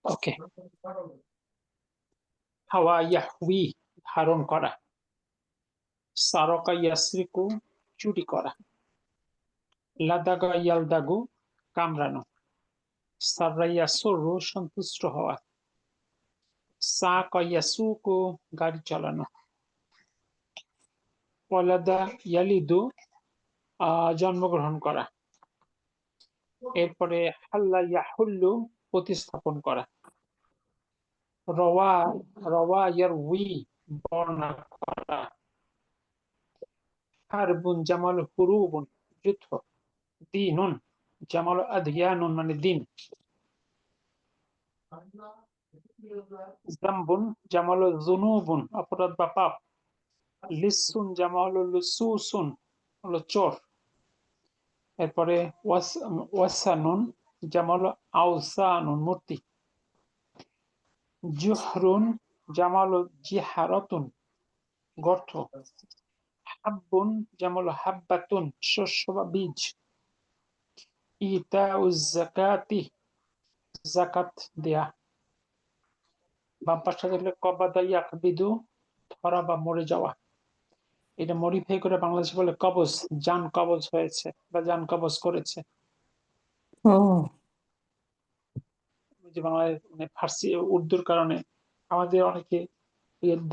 ওকে, হাওয়া ইয়াহউই ধারণ করা, সারকা ইয়াসরিকু চুরি করা, লাদাগা ইয়ালদাগু কামড়ানো, সাররা ইয়াসুরু সন্তুষ্ট হওয়া, সাকা ইয়াসুকু গাড়ি চালানো, ওয়ালাদা ইয়ালিদু জন্মগ্রহণ করা, এরপরে হাল্লা ইয়াহুল্লু প্রতিস্থাপন করা, রওয়া রওয়া ইয়ারউই বর্ণনা করা, হারবুন জামাল হুরুবুন যুদ্ধ, দিনুন জামাল আদিয়ানুন মানে দিন, জামবুন জামাল জুনুবুন অপরাধ বা পাপ, লিসুন জামাল লুসুসুন হলো চোর, এরপরে ওয়াসানুন জামাল আউসানুন মূর্তি, জুহরুন জামাল জিহারাতুন গর্ত, হাব্বুন জামাল হাব্বাতুন শস্য বা বীজ, ইতাউজ যাকাতি যাকাত দেয়া, বাম পাশটা দেখলে কবাদা ইয়াকবিদু ধরা বা মরে যাওয়া, এটা মডিফাই করে বাংলাদেশে বলে কবজ, জান কবজ হয়েছে বা জান কবজ করেছে। যে বাংলায় মানে ফার্সি উর্দুর কারণে আমাদের অনেকে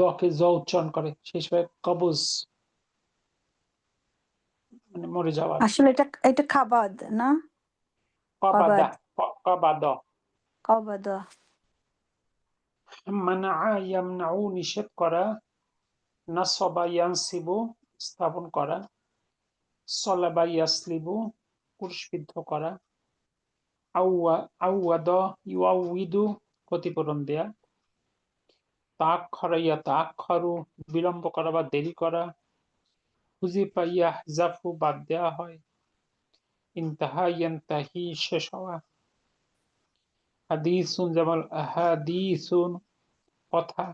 দকে জ উচ্চারণ করে, সেই সময় কবজ মানে মরে যাওয়া। আসলে এটা খাবাদ না, কবাদা কবাদ, কবাদ। মানা ইয়ামনাউ নিষেধ করা, নাসবা ইয়ানসিবু স্থাপন করা, সলাবা ইয়াসলিবু ক্রুশবিদ্ধ করা, আউয়াদ ইউআউইদু ক্ষতিপূরণ দেয়া, তাআখারা ইয়াতাআখারু বিলম্ব করা বা দেরি করা, হুযিফা ইয়াহযাফু বাদ দেওয়া হয়, ইনতাহা ইয়ানতাহি শেষ হওয়া, হাদিসুন জামাল আহাদিসুন কথা,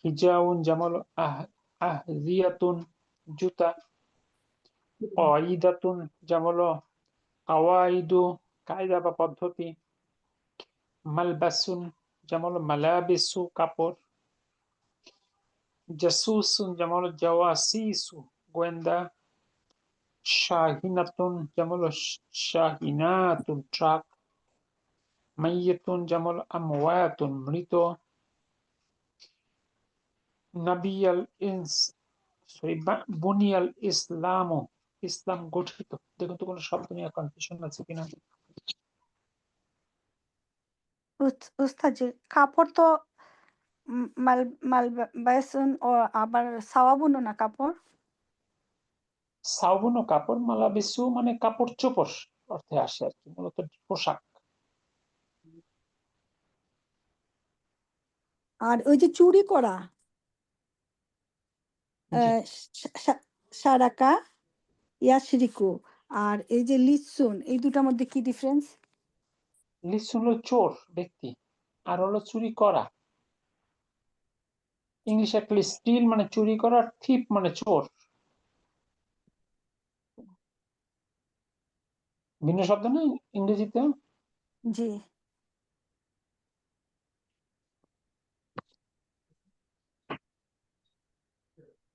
হিজাউন জামাল আহজিয়াতুন জুতা, কায়দাতুন জামাল কাওয়াইদু কায়দা বা পদ্ধতি, মালবাসুন জামাল মালাবিসু কাপড়, জাসুসুন জামাল জাওয়াসিসু গোয়েন্দা, শাহিনাতুন জামাল শাহিনাতুন ট্রাক, মাইয়াতুন জামাল আমওয়াতুন মৃত, নাবিয়াল ইনস বুনিয়াল ইসলামও ইসলাম গঠিত। দেখুন তো কোনো শব্দ নিয়ে কনফিউশন আছে কিনা। উস্তাদ জি, কাপড় তো মালবাসুন ও আবার সাওয়াবুনও না কাপড়। সাউবুন ও কাপড়, মালাবিসু মানে কাপড় চোপড় অর্থে আসে আর কি, মূলত পোশাক। আর ওই যে চুরি করা, জি, সারাকা ইয়াশরিকু, আর এই যে লিসুন, এই দুটার মধ্যে কি ডিফারেন্স? লিসুন হলো চোর ব্যক্তি, আর হলো চুরি করা। ইংলিশ অ্যাকচুয়ালি স্টিল মানে চুরি করা, থিপ মানে চোর, ভিন্ন শব্দ না ইংরেজিতে। জি,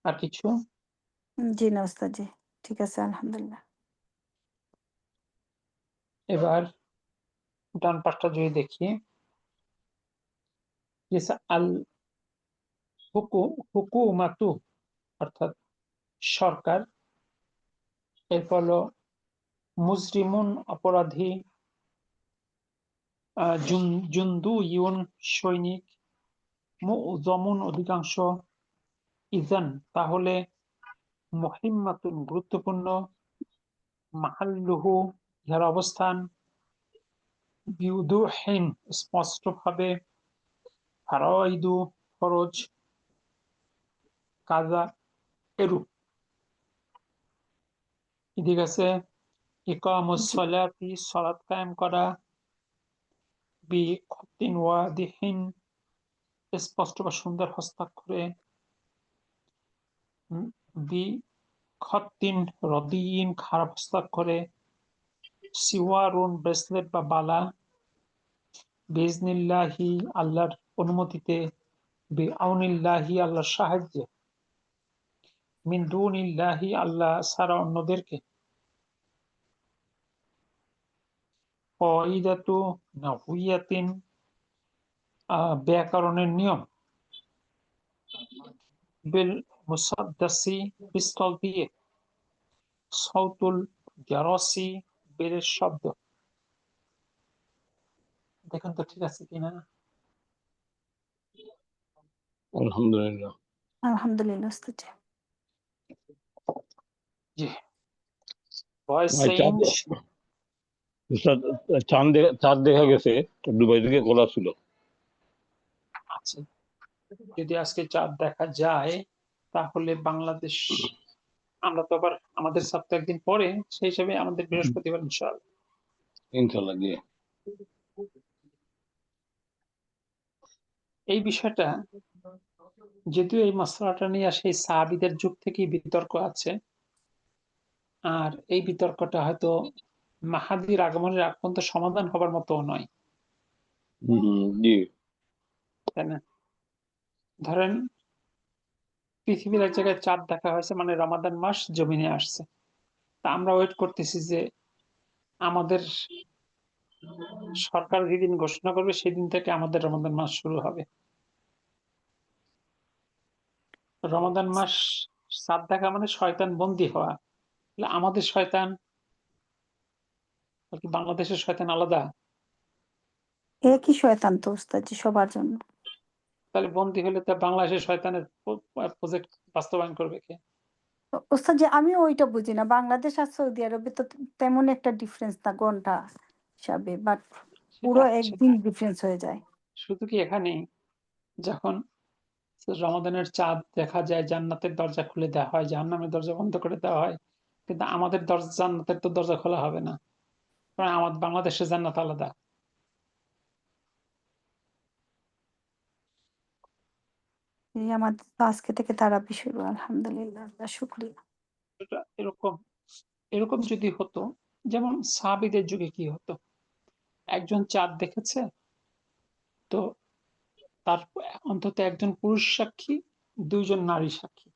আর কিছু জি না উস্তাদ জি, ঠিক আছে আলহামদুলিল্লাহ। এবার ডান পাশটা যদি দেখি, আল হুকুমাতু অর্থাৎ সরকার, এরপর হলো মুজরিমুন অপরাধী, জুন্দু ইউন সৈনিক, মুজমুন অধিকাংশ, ইজান তাহলে, মুহিম্মাতুন গুরুত্বপূর্ণ, মাহাল্লুহু ইহার অবস্থান, বিউদুহিন স্পষ্টভাবে, ফারাইদু ফরজ, কাজা এরূপ। ঠিক আছে, ইকামুস সালাতি সালাত কায়েম করা, বি খতিন ওয়াদিহিন স্পষ্ট বা সুন্দর হস্তাক্ষরে, বি খত্তিন রদিন খারাপ হস্তাক্ষরে, সিওয়ারুন ব্রেসলেট বা বালা, বিজনিল্লাহি আল্লাহর অনুমতিতে, বিআউনিল্লাহি আল্লাহর সাহায্যে, মিন দুনিল্লাহি আল্লাহ ছাড়া অন্যদেরকে, কায়দাতু নাহওয়িয়াতিন ব্যাকরণের নিয়ম, বিল মুসাদ্দাসি পিস্তল দিয়ে, সাউতুল জারসি বেলের শব্দ। দেখুন তো ঠিক আছে কিনা। আলহামদুলিল্লাহ। আলহামদুলিল্লাহ উস্তাদ জি। জি, ভয়েস ভাই চাঁদ চেঞ্জ। উস্তাদ, চাঁদ দেখা গেছে, দুবাই থেকে কল ছিল। আচ্ছা, যদি আজকে চাঁদ দেখা যায় তাহলে বাংলাদেশ, আমরা তো আবার আমাদের সপ্তাহ একদিন পরে, সেই হিসাবে আমাদের বৃহস্পতিবার ইনশাআল্লাহ। ইনশাল্লাহ জি। এই বিষয়টা যদিও এই মশলাটা নিয়ে সেই সাহাবীদের যুগ থেকেই বিতর্ক আছে, আর এই বিতর্কটা হয়তো মাহাদির আগমনের আগ পর্যন্ত সমাধান হবার মতো নয়, জি। তাই না? ধরেন পৃথিবীর এক জায়গায় চাঁদ দেখা হয়েছে, মানে রমাদান মাস জমিনে আসছে, তা আমরা ওয়েট করতেছি যে আমাদের সরকার যেদিন ঘোষণা করবে সেদিন থেকে আমাদের রমাদান মাস শুরু হবে। রমাদান মাস চাঁদ দেখা মানে শয়তান বন্দী হওয়া, তাহলে আমাদের শয়তান আর কি বাংলাদেশের শয়তান আলাদা? একই শয়তান তো উস্তাদ জি সবার জন্য। তাহলে বন্দী হলে তো বাংলাদেশের শয়তানের প্রজেক্ট বাস্তবায়ন করবে কে? ওস্তাদ জি আমিও ওইটা বুঝি না, বাংলাদেশ আর সৌদি আরবে তো তেমন একটা ডিফারেন্স না ঘন্টা হিসাবে, বাট পুরো সেটা একদিন ডিফারেন্স হয়ে যায়। শুধু কি এখানেই, যখন রমাদানের চাঁদ দেখা যায় জান্নাতের দরজা খুলে দেওয়া হয়, জাহান্নামের দরজা বন্ধ করে দেওয়া হয়, কিন্তু আমাদের দরজা, জান্নাতের তো দরজা খোলা হবে না, কারণ আমাদের বাংলাদেশের জান্নাত আলাদা। এই আমাদের তো আজকে থেকে তারাবি শুরু, আলহামদুলিল্লাহ, আল্লাহ শুকরিয়া। এরকম এরকম যদি হতো, যেমন সাহাবীদের যুগে কি হতো, একজন চাঁদ দেখেছে তো তার অন্তত একজন পুরুষ সাক্ষী, দুইজন নারী সাক্ষী,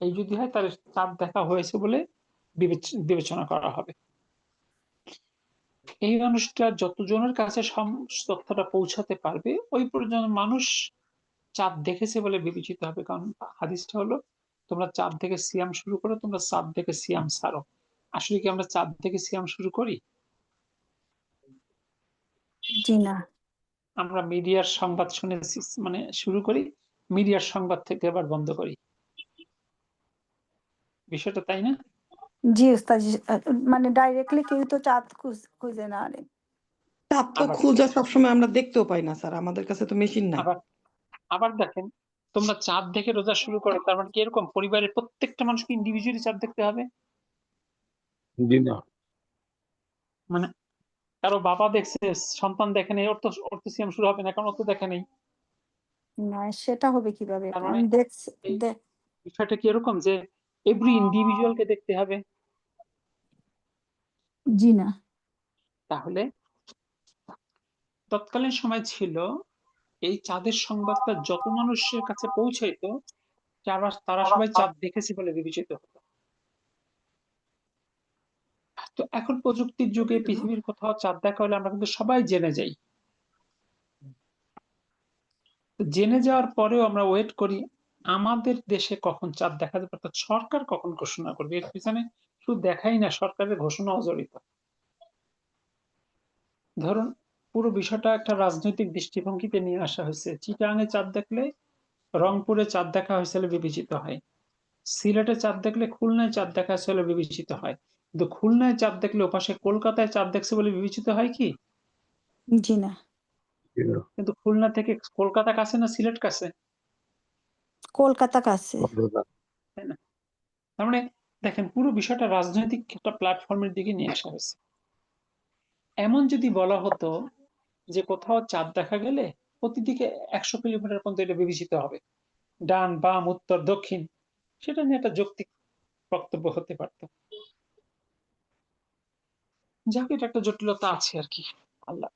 এই যদি হয় তাহলে চাঁদ দেখা হয়েছে বলে বিবেচনা করা হবে। এই মানুষটা যতজনের কাছে তথ্যটা পৌঁছাতে পারবে ওই পর্যন্ত মানুষ চাঁদ দেখেছে বলে বিবেচিত হবে। কারণ হাদিসটা হলো, তোমরা চাঁদ থেকে সিয়াম শুরু করো, তোমরা চাঁদ থেকে সিয়াম ছাড়ো। আসলে কি আমরা চাঁদ থেকে সিয়াম শুরু করি? জি না। আমরা মিডিয়ার সংবাদ শুনে মানে শুরু করি, মিডিয়ার সংবাদ থেকে আবার বন্ধ করি, বিষয়টা তাই না? জি উস্তাদ জি, মানে ডাইরেক্টলি কেউ তো চাঁদ খুঁজে না আরে। চাঁদ তো আবার খোঁজা সবসময় আমরা দেখতেও পাই না স্যার, আমাদের কাছে তো মেশিন নাই। আবার আবার দেখেন, তোমরা চাঁদ দেখে রোজা শুরু করো, তার মানে কি এরকম পরিবারের প্রত্যেকটা মানুষকে ইন্ডিভিজুয়ালি চাঁদ দেখতে হবে? জি না। মানে কারো বাবা দেখছে, সন্তান দেখে নেই, ওর তো সিয়াম শুরু হবে না, কারণ ও তো দেখে নেই। না সেটা হবে কিভাবে, তার কারণ মানে দেখছি এই বিষয়টা কি এরকম যে এভরি ইন্ডিভিজুয়ালকে দেখতে হবে? জি না। তাহলে তৎকালীন সময় ছিল, এই চাঁদের সংবাদটা যত মানুষের কাছে পৌঁছাইতো, তারা সবাই চাঁদ দেখেছে বলে বিবেচিত হতো। তো এখন প্রযুক্তির যুগে পৃথিবীর কোথাও চাঁদ দেখা হলে আমরা কিন্তু সবাই জেনে যাই। তো জেনে যাওয়ার পরেও আমরা ওয়েট করি আমাদের দেশে কখন চাঁদ দেখা যাবে, অর্থাৎ সরকার কখন ঘোষণা করবে। এর পিছনে শুধু দেখাই না, সরকারের ঘোষণাও জড়িত। ধরুন পুরো বিষয়টা একটা রাজনৈতিক দৃষ্টিভঙ্গিতে নিয়ে আসা হয়েছে। চিটাগাঙে চাঁদ দেখলে রংপুরে চাঁদ দেখা হয়েছে বলে বিবেচিত হয়, সিলেটে চাঁদ দেখলে খুলনায় চাঁদ দেখা হয়েছে বলে বিবেচিত হয়, কিন্তু খুলনায় চাঁদ দেখলে ওপাশে কলকাতায় চাঁদ দেখছে বলে বিবেচিত হয় কি? জি না। জি না। কিন্তু খুলনা থেকে কলকাতা কাছে না সিলেট কাছে? কলকাতা কাছে। তাই না? তার মানে দেখেন পুরো বিষয়টা রাজনৈতিক একটা প্ল্যাটফর্মের দিকে নিয়ে আসা হয়েছে। এমন যদি বলা হতো যে কোথাও চাঁদ দেখা গেলে প্রতিদিকে 100 কিলোমিটার পর্যন্ত এটা বিবেচিত হবে, ডান বাম উত্তর দক্ষিণ, সেটা নিয়ে একটা যৌক্তিক বক্তব্য হতে পারত। যাক, এটা একটা জটিলতা আছে আর কি, আল্লাহ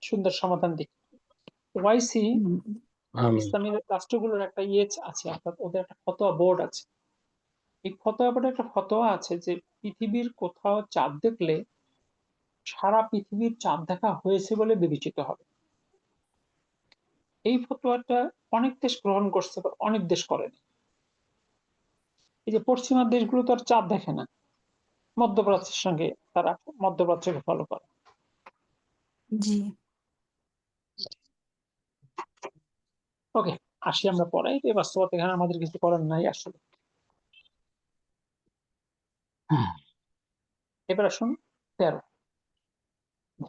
সুন্দর সমাধান দিক। ওয়াইসি হুম, আমিন। ইসলামী রাষ্ট্রগুলোর একটা ইয়ে আছে, অর্থাৎ ওদের একটা ফতোয়া বোর্ড আছে। এই ফতোয়া বোর্ডে একটা ফতোয়া আছে যে পৃথিবীর কোথাও চাঁদ দেখলে সারা পৃথিবীর চাঁদ দেখা হয়েছে বলে বিবেচিত হবে। এই ফতোয়াটা অনেক দেশ গ্রহণ করছে, অনেক দেশ করেনি। এই যে পশ্চিমা দেশগুলো তো আর চাঁদ দেখে না, মধ্যপ্রাচ্যের সঙ্গে তারা মধ্যপ্রাচ্যকে ফলো করে। জি। ওকে, আসি আমরা পরে। এই বাস্তবতা এখানে আমাদের কিছু করার নাই আসলে। এবার আসুন 13,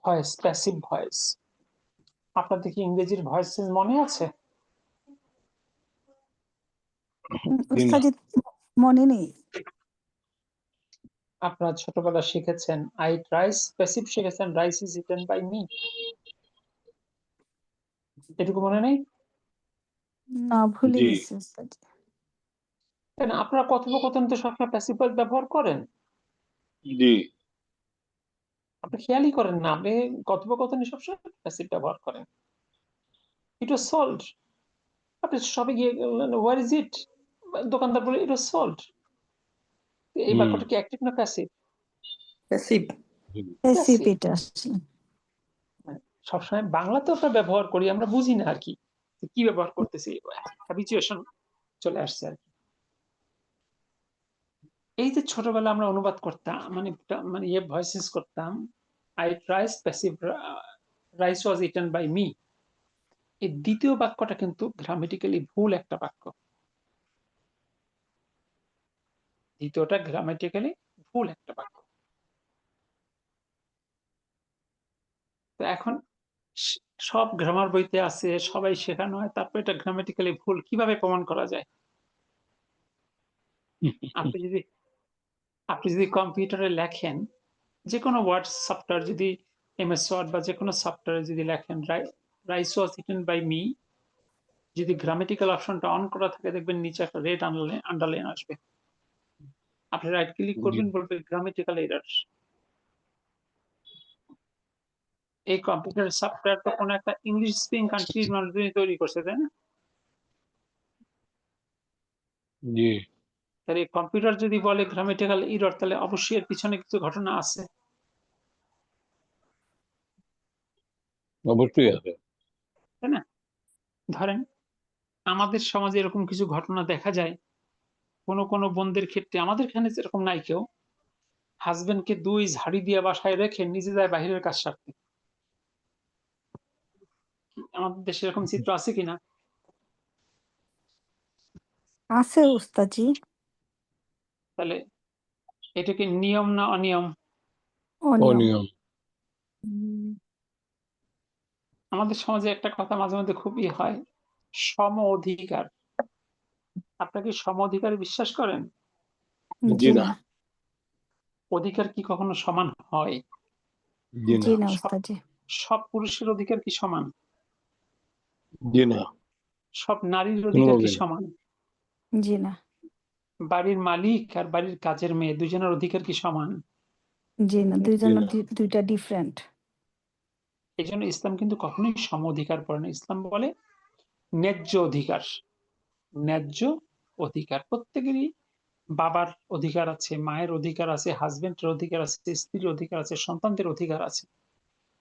ভয়েস, প্যাসিভ ভয়েস। আপনাদের কি ইংরেজির ভয়েস মনে আছে? জি না। উস্তাজি মনে নেই। আপনারা ছোটবেলা শিখেছেন আই রাইস, প্যাসিভ শিখেছেন rice is eaten by me, এটুকু মনে নেই? না, ভুলে জি। গেছি উস্তাজি। তাই না? আপনারা কথোপকথন তো সবসময় প্যাসিভ ভয়েস ব্যবহার করেন, জি। আপনি খেয়ালই করেন না, আপনি কথোপকথনে সবসময় প্যাসিভ ব্যবহার করেন। ইট ওয়াজ সল্ড। আপনি সবে গিয়ে হোয়ার ইজ ইট, দোকানদার বলে ইট ওয়াজ সল্ড। এই বাক্যটা কি অ্যাক্টিভ না প্যাসিভ? প্যাসিভ। Passive passive. এটা আসলে। সবসময় বাংলাতে আমরা ব্যবহার করি, আমরা বুঝি না আর কি কি ব্যবহার করতেছি, হ্যাবিচুয়েশন চলে আসছে আর কি। এই যে ছোটবেলা আমরা অনুবাদ করতাম, মানে ইয়ে ভয়েসেস করতাম, I rice passive rice was eaten by me, এই দ্বিতীয় বাক্যটা কিন্তু গ্রামেটিক্যালি ভুল একটা বাক্য। দ্বিতীয়টা গ্রামেটিক্যালি ভুল একটা বাক্য। তো এখন সব গ্রামার বইতে আছে, সবাই শেখানো হয়, তারপর এটা গ্রামেটিক্যালি ভুল কিভাবে প্রমাণ করা যায়? আপনি যদি কম্পিউটারে লেখেন, যে কোনো ওয়ার্ড সফটওয়্যার, যদি এমএস ওয়ার্ড বা যে কোনো সফটওয়্যারে যদি লেখেন rice was eaten by me, যদি গ্রামেটিক্যাল অপশনটা অন করা থাকে দেখবেন নিচে একটা রেড আন্ডারলাইন আসবে। আপনি রাইট ক্লিক করবেন, বলবে গ্রামেটিক্যাল এরর। এই কম্পিউটার সফটওয়্যার তো কোনো একটা ইংলিশ স্পিকিং কান্ট্রির মানুষজনই তৈরি করছে, তাই না? জি। তাহলে কম্পিউটার যদি বলে গ্রামেটিক্যাল এরর, তাহলে অবশ্যই এর পিছনে কিছু ঘটনা আছে, অবশ্যই আছে। তাই না? ধরেন আমাদের সমাজে এরকম কিছু ঘটনা দেখা যায়, কোনো কোনো বোনদের ক্ষেত্রে, আমাদের এখানে যেরকম নাই কেউ, হাজবেন্ডকে 2 ঝাড়ি দিয়ে বাসায় রেখে নিজে যায় বাহিরের কাজ সারতে। আমাদের দেশে এরকম চিত্র আছে কিনা? আছে উস্তাজি। তাহলে এটা কি নিয়ম না অনিয়ম? অনিয়ম। অনিয়ম। আমাদের সমাজে একটা কথা মাঝে মধ্যে খুবই হয়, সম অধিকার। আপনারা কি সম অধিকারে বিশ্বাস করেন? জি জি না। না। অধিকার কি কখনো সমান হয়? জি জি না। না সব উস্তাজি। সব পুরুষের অধিকার কি সমান? জি না। সব নারীর অধিকার কি কোনোভাবে না। সমান? জি না। বাড়ির মালিক আর বাড়ির কাজের মেয়ে দুজনের অধিকার কি সমান? জি না, জি দুইজন না। দুইটা ডিফারেন্ট। এই জন্য ইসলাম কিন্তু কখনোই সম অধিকার করে না। ইসলাম বলে ন্যায্য অধিকার। ন্যায্য অধিকার প্রত্যেকেরই। বাবার অধিকার আছে, মায়ের অধিকার আছে, হাজবেন্ডের অধিকার আছে, স্ত্রীর অধিকার আছে, সন্তানদের অধিকার আছে।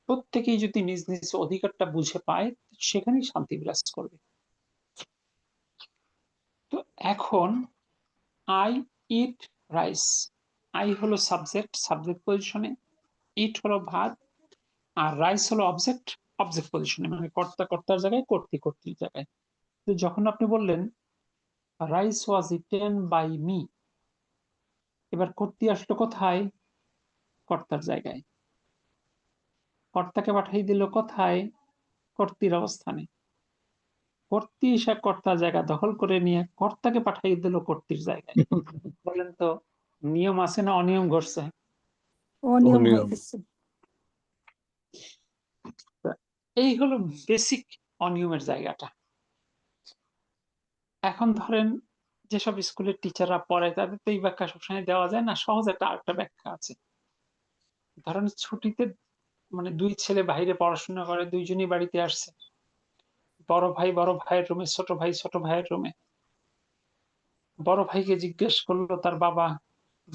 প্রত্যেকেই যদি নিজ নিজ অধিকারটা বুঝে পায়, সেখানেই শান্তি বিরাজ করবে। তো এখন আই ইট রাইস, আই হলো সাবজেক্ট, সাবজেক্ট পজিশনে, ইট হলো ভার্ব, আর রাইস হলো অবজেক্ট, অবজেক্ট পজিশনে, মানে কর্তা কর্তার জায়গায়, কর্তৃ কর্তৃর জায়গায়। তো যখন আপনি বললেন rice was eaten by me, এবার কর্তৃ আসলো কোথায়? কর্তার জায়গায়। কর্তাকে পাঠিয়ে দিল কোথায়? কর্তৃর অবস্থানে। কর্তৃ এসে কর্তার জায়গা দখল করে নিয়ে কর্তাকে পাঠিয়ে দিল কর্তৃর জায়গায়। বলেন তো, নিয়ম আছে না অনিয়ম ঘটছে? অনিয়ম হয়ে অনিয়ম। গেছে। এই হলো বেসিক অনিয়মের জায়গাটা। এখন ধরেন যেসব স্কুলের টিচাররা পড়ায় তাদের তো এই ব্যাখ্যা সবসময় দেওয়া যায় না, সহজ আরেকটা ব্যাখ্যা আছে। ধরেন ছুটিতে মানে দুই ছেলে বাইরে পড়াশোনা করে, দুইজনই বাড়িতে আসছে। বড় ভাই বড় ভাইয়ের রুমে, ছোট ভাই ছোট ভাইয়ের রুমে। বড় ভাইকে জিজ্ঞেস করলো তার বাবা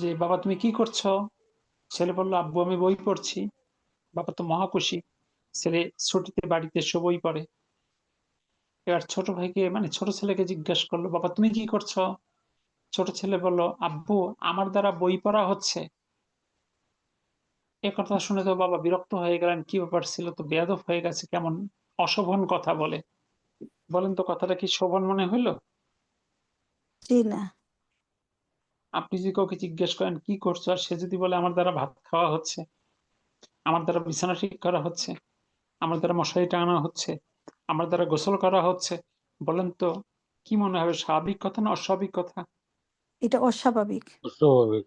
যে, বাবা তুমি কি করছো? ছেলে বললো, আব্বু আমি বই পড়ছি। বাবা তো মহা খুশি, ছেলে ছুটিতে বাড়িতে এসে বই পড়ে। এবার ছোট ভাইকে মানে ছোট ছেলেকে জিজ্ঞেস করলো, বাবা তুমি কি করছো? ছোট ছেলে বলল, আব্বু আমার দ্বারা বই পড়া হচ্ছে। এ কথা শুনে তো বাবা বিরক্ত হয়ে গেলেন, কি ব্যাপার, ছিল তো বেয়াদব হয়ে গেছে, কেমন অশোভন কথা বলে। বলেন তো কথাটা কি শোভন মনে হইলো? জি না। আপনি যদি কাউকে জিজ্ঞেস করেন কি করছো, আর সে যদি বলে আমার দ্বারা ভাত খাওয়া হচ্ছে, আমার দ্বারা বিছানা ঠিক করা হচ্ছে, আমার দ্বারা মশারি টাঙানো হচ্ছে, আমার দ্বারা গোসল করা হচ্ছে, বলেন তো কি মনে হবে, স্বাভাবিক কথা না অস্বাভাবিক কথা? এটা অস্বাভাবিক। স্বাভাবিক।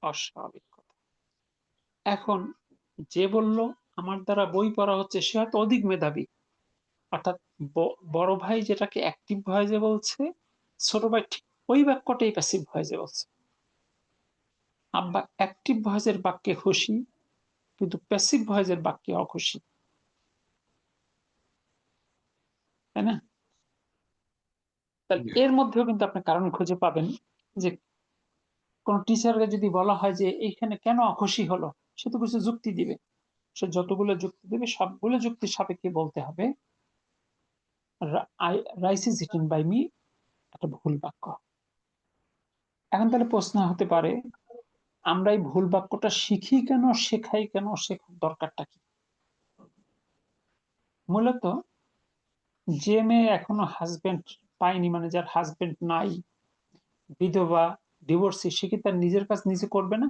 অস্বাভাবিক কথা। এখন যে বলল আমার দ্বারা বই পড়া হচ্ছে, সে হয়তো অধিক মেধাবী। অর্থাৎ বড় ভাই যেটাকে অ্যাক্টিভ ভয়েসে বলছে, ছোট ভাই ঠিক ওই বাক্যটাই প্যাসিভ ভয়েসে বলছে। আব্বা অ্যাক্টিভ ভয়েসের বাক্যে খুশি, কিন্তু প্যাসিভ ভয়েসের বাক্যে অখুশি, তাই না? তাহলে এর মধ্যেও কিন্তু আপনি কারণ খুঁজে পাবেন যে কোন টিচারকে যদি বলা হয় যে এইখানে কেন অখুশি হলো, সে তো কিছু যুক্তি দিবে। সে যতগুলো যুক্তি দেবে সবগুলো যুক্তির সাপেক্ষে বলতে হবে rice is eaten by me একটা ভুল বাক্য। এখন তাহলে প্রশ্ন হতে পারে, আমরা এই ভুল বাক্যটা শিখি কেন, শেখাই কেন, শেখার দরকারটা কি? মূলত যে মেয়ে এখনো হাজবেন্ড পায়নি, মানে যার হাজবেন্ড নাই, বিধবা, ডিভোর্সি, সে কি তার নিজের কাজ নিজে করবে না?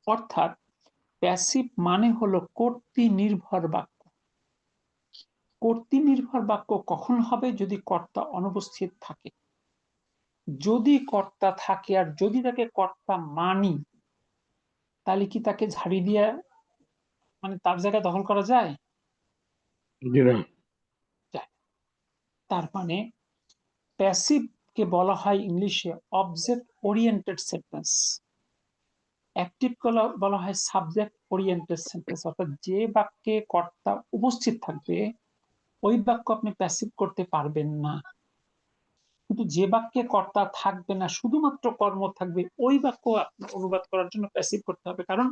অর্থাৎ প্যাসিভ মানে হলো কর্তৃ নির্ভর বাক্য। কর্তৃ নির্ভর বাক্য কখন হবে? যদি কর্তা অনুপস্থিত থাকে। যদি কর্তা থাকে আর যদি তাকে কর্তা মানি, তাহলে কি তাকে ঝাড়ি দিয়ে মানে তার জায়গা দখল করা যায়? জি না। যায়। তার মানে প্যাসিভ কে বলা হয় ইংলিশে অবজেক্ট ওরিয়েন্টেড সেন্টেন্স, অ্যাক্টিভ বলা হয় সাবজেক্ট ওরিয়েন্টেড সেন্টেন্স। অর্থাৎ যে বাক্যে কর্তা উপস্থিত থাকবে ওই বাক্য আপনি প্যাসিভ করতে পারবেন না। কিন্তু যে বাক্যে কর্তা থাকবে না, শুধুমাত্র কর্ম থাকবে, ওই বাক্য আপনার অনুবাদ করার জন্য প্যাসিভ করতে হবে, কারণ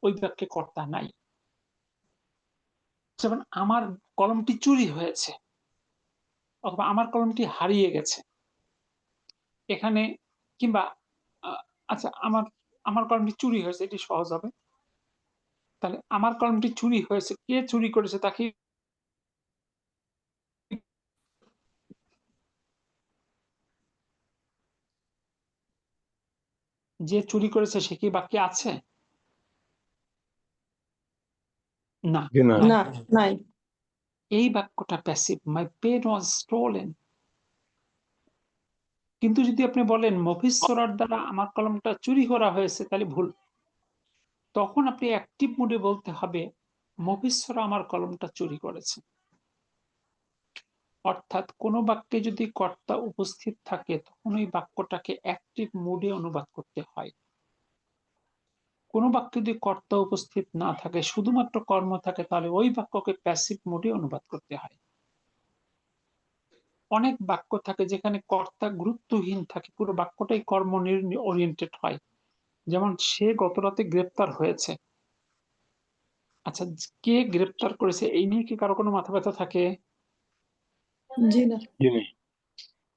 ওই বাক্যে কর্তা নাই। যেমন আমার কলমটি চুরি হয়েছে, অথবা আমার কলমটি হারিয়ে গেছে। এখানে কিংবা আচ্ছা আমার আমার কলমটি চুরি হয়েছে, এটি সহজ হবে। তাহলে আমার কলমটি চুরি হয়েছে, কে চুরি করেছে তাকে, যে চুরি করেছে সে কি বাক্যে আছে? না, জি না। নাই। না, নাই। এই বাক্যটা passive, my pen was stolen. কিন্তু যদি আপনি বলেন মফিজ সোরার দ্বারা আমার কলমটা চুরি করা হয়েছে, তাহলে ভুল। তখন আপনি অ্যাক্টিভ মুডে বলতে হবে মফিজ সোরা আমার কলমটা চুরি করেছে। অর্থাৎ কোন বাক্যে যদি কর্তা উপস্থিত থাকে তখন ওই বাক্যটাকে অ্যাক্টিভ মুডে অনুবাদ করতে হয়। কোন বাক্যে যদি কর্তা উপস্থিত না থাকে, শুধুমাত্র কর্ম থাকে, তাহলে ওই বাক্যকে প্যাসিভ মুডে অনুবাদ করতে হয়। অনেক বাক্য থাকে যেখানে কর্তা গুরুত্বহীন থাকে, পুরো বাক্যটাই কর্ম ওরিয়েন্টেড হয়। যেমন সে গতরাতে গ্রেপ্তার হয়েছে। আচ্ছা, কে গ্রেপ্তার করেছে এই নিয়ে কি কারো কোনো মাথা ব্যথা থাকে? জি না। জি না।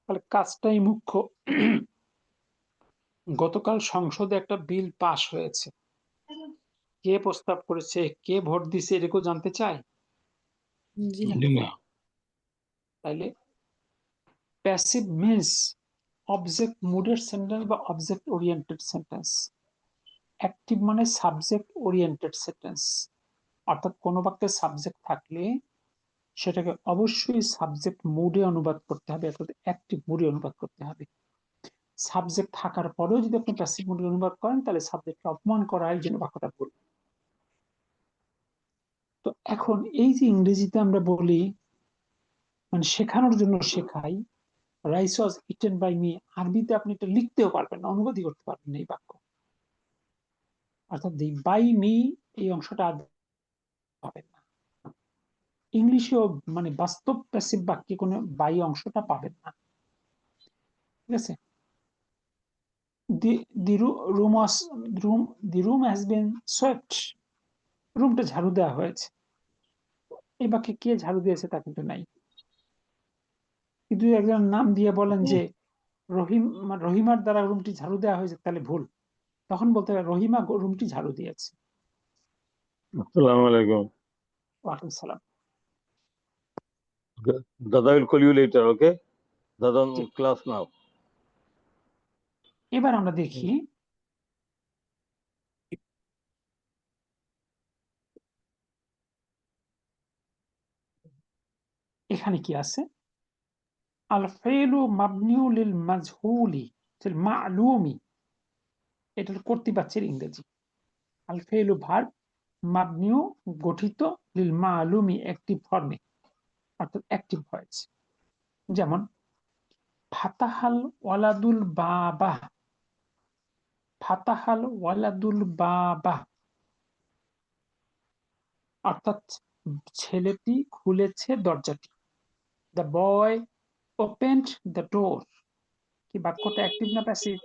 তাহলে কাজটাই মুখ্য। গতকাল সংসদে একটা বিল পাশ হয়েছে, কে প্রস্তাব করেছে, কে ভোট দিছে, এটা কেউ জানতে চায়? জি না। জি না। তাইলে প্যাসিভ মিন্স অবজেক্ট মুডের সেন্টেন্স বা অবজেক্ট ওরিয়েন্টেড সেন্টেন্স। অ্যাক্টিভ মানে সাবজেক্ট ওরিয়েন্টেড সেন্টেন্স। অর্থাৎ কোনো বাক্যে সাবজেক্ট থাকলে সেটাকে অবশ্যই সাবজেক্ট মুডে অনুবাদ করতে হবে, অর্থাৎ অ্যাক্টিভ মুডে অনুবাদ করতে হবে। সাবজেক্ট থাকার পরেও যদি আপনি প্যাসিভ মুডে অনুবাদ করেন, তাহলে সাবজেক্টকে অপমান করা হয়, জন্য বাক্যটা ভুল। তো এখন এই যে ইংরেজিতে আমরা বলি মানে শেখানোর জন্য শেখাই, rice was eaten by me, আরবিতে আপনি এটা লিখতেও পারবেন না, অনুবাদই করতে পারবেন না এই বাক্য। অর্থাৎ বাই মি এই অংশটা আর পাবেন না। ইংলিশেও মানে বাস্তব প্যাসিভ বাক্যে কোনো বাই অংশটা পাবেন না, ঠিক আছে? the room has been swept, রুমটা ঝাড়ু দেওয়া হয়েছে। এই বাক্যে কে ঝাড়ু দিয়েছে তা কিন্তু নাই। কিন্তু একজন নাম দিয়ে বলেন যে রহিমার দ্বারা রুমটি ঝাড়ু দেওয়া হয়েছে, তাহলে ভুল। তখন বলতে হবে রহিমা রুমটি ঝাড়ু দিয়েছে। আসসালামু আলাইকুম। ওয়ালাইকুম সালাম। Dada will call you later, okay? Dada on G. class now. এবার আমরা দেখি এখানে কি আছে। আল ফাইলু মাবনিউ লিল মাজহুলি ফিল মা'লুমি, এটা কর্তৃবাচ্যের ইংরেজি। আল ফাইলু ভার্ব, মাবনিউ গঠিত, লিল মা'লুমি অ্যাক্টিভ ফর্মে, অর্থাৎ অ্যাক্টিভ ভয়েস। যেমন ফাতাহাল ওয়ালাদুল বাবা, ফাতাহাল ওয়ালাদুল বাবা, অর্থাৎ ছেলেটি খুলেছে দরজাটি। The boy opened the door. কি বাক্যটা অ্যাক্টিভ না প্যাসিভ?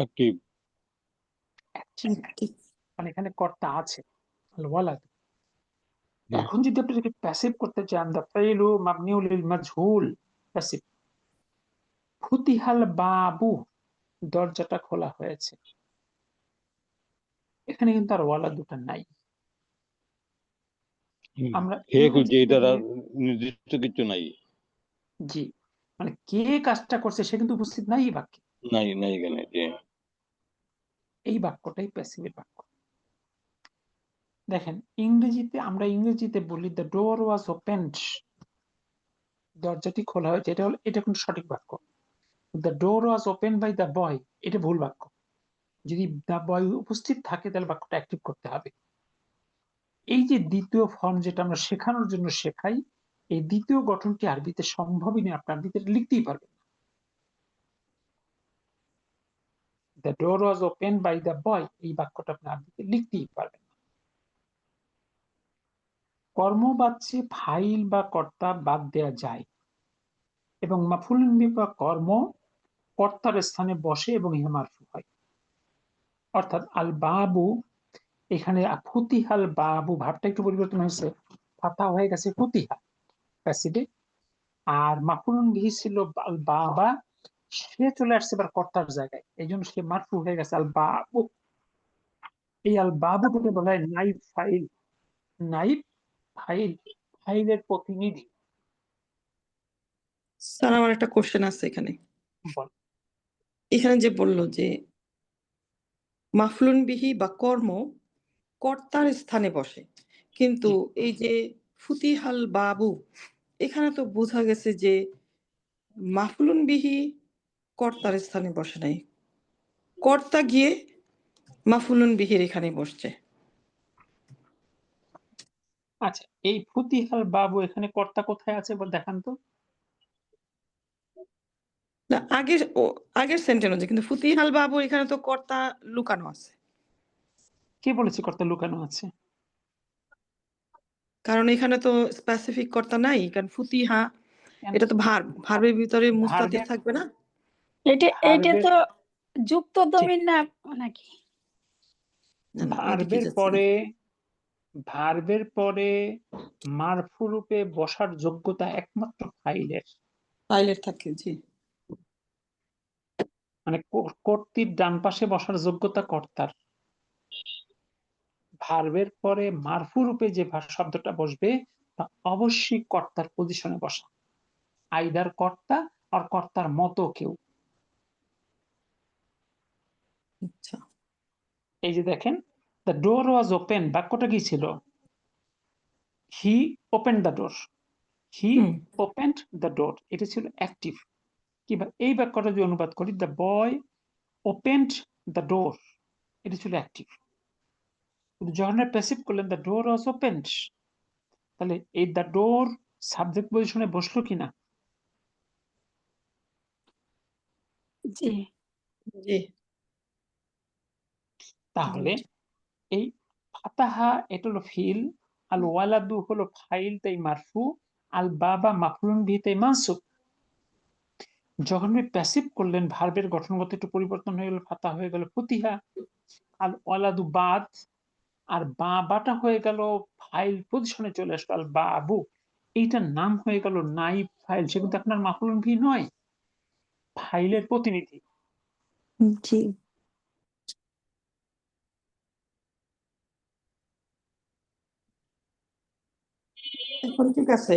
Active. অ্যাক্টিভ, মানে এখানে কর্তা আছে আল ওয়ালাদ। Yeah. এখন যদি আপনি এটাকে প্যাসিভ করতে চান, দ্য ফাইলু মাবনিউ লিল মাজহুল, প্যাসিভ। ফুতিহাল বাবু, দরজাটা খোলা হয়েছে। এখানে কিন্তু আর ওয়ালা দুটা নাই। আমরা কে খুঁজছে, ইংরেজিতে এটার আর বলি, নির্দিষ্ট কিছু নাই। জি, মানে কে কাজটা করছে সে কিন্তু উপস্থিত নাই এই বাক্যে। নাই এখানে, জি। এই বাক্যটাই প্যাসিভের বাক্য। দেখেন আমরা ইংরেজিতে বলি দ্য ডোর ওয়াজ ওপেন্ড, দরজাটি খোলা হয়েছে, এটা কিন্তু সঠিক বাক্য। The door was open by the boy, এটা ভুল বাক্য। যদি দ্য বয় উপস্থিত থাকে তাহলে বাক্যটা অ্যাক্টিভ করতে হবে। এই যে দ্বিতীয় ফর্ম যেটা আমরা শেখানোর জন্য শেখাই, এই দ্বিতীয় গঠনটি আরবিতে সম্ভবই নয়, আপনি আরবিতে লিখতেই পারবেন। The door was open by the boy, এই বাক্যটা আপনি আরবিতে লিখতেই পারবেন। কর্মবাচ্যে ফাইল বা কর্তা বাদ দেওয়া যায় এবং মাফউল বিহি বা কর্ম কর্তার স্থানে বসে এবং ইহা মারফু হয়। অর্থাৎ আল বাবু, এখানে ফুতিহাল বাবু ভাবটা একটু পরিবর্তন হয়েছে, ফাতা হয়ে গেছে ফুতিহা প্যাসিভে, আর মাফউল বিহি ছিল আল বাবা, সে চলে আসছে এবার কর্তার জায়গায়, এই জন্য সে মারফু হয়ে গেছে আল বাবু। এই আল বাবুটাকে বলা হয় নাইব ফাইল, নাইব ফাইল, ফাইলের প্রতিনিধি। স্যার আমার একটা কোশ্চেন আছে এখানে। বল। এখানে যে বললো যে মাফলুন বিহি বা কর্ম কর্তার স্থানে বসে, কিন্তু এই যে ফুতিহাল বাবু, এখানে তো বোঝা গেছে যে মাফলুন বিহি কর্তার স্থানে বসে নাই, কর্তা গিয়ে মাফুলুন বিহির এখানে বসছে। আচ্ছা, এই ফুতিহাল বাবু এখানে কর্তা কোথায় আছে এবার দেখান তো। না, আগের সেন্টেন্স, কিন্তু ফুতিহাল বাবু এখানে তো কর্তা লুকানো আছে। কে বলেছে কর্তা লুকানো আছে? কারণ এখানে তো স্পেসিফিক কর্তা নাই, কারণ ফুতিহা কেন? এটা তো ভার্বের ভিতরে মুস্তাতির ভার্বের থাকবে না। এটা ভার্বের তো যুক্ত দমির না নাকি? না, না, ওইটা কি ভার্বের যাচ্ছে? পরে ভার্বের পরে মারফু রূপে বসার যোগ্যতা একমাত্র ফাইলের, পাইলেট থাকে, জি। মানে কর্তৃর ডান পাশে বসার যোগ্যতা কর্তার। ভার্বের পরে মারফু রূপে যে শব্দটা বসবে তা অবশ্যই কর্তার পজিশনে বসা, আইদার কর্তা আর কর্তার মতো কেউ। আচ্ছা, এই যে দেখেন, দ্য ডোর ওয়াজ ওপেন, বাক্যটা কি ছিল? He opened the door, he opened the door, এটা ছিল অ্যাক্টিভ। কিংবা এই বাক্যটা যদি অনুবাদ করি, the boy opened the door, এটা ছিল অ্যাক্টিভ। যখন প্যাসিভ করলেন দ্য ডোর ওয়াজ ওপেন্ড, তাহলে এই দ্য ডোর সাবজেক্ট পজিশনে বসলো কিনা? জি জি তাহলে এই ফাতাহা এটা হলো ফিল, আল ওয়ালাদু হলো ফাইল তাই মারফু, আল বাবা মাফলুন বিহি তাই মানসুব। যখন আপনি প্যাসিভ করলেন ভার্বের গঠনগত একটু পরিবর্তন হয়ে গেল, ফাতা হয়ে গেল ফুতিহা, আল ওয়ালাদু বাদ, আর বাবাটা হয়ে গেল ফাইল পজিশনে চলে আসলো আল বাবু, এইটার নাম হয়ে গেল নাইব ফাইল। সে কিন্তু আপনার মাফলুন বিহি নয়, ফাইলের প্রতিনিধি। জি এখন ঠিক আছে,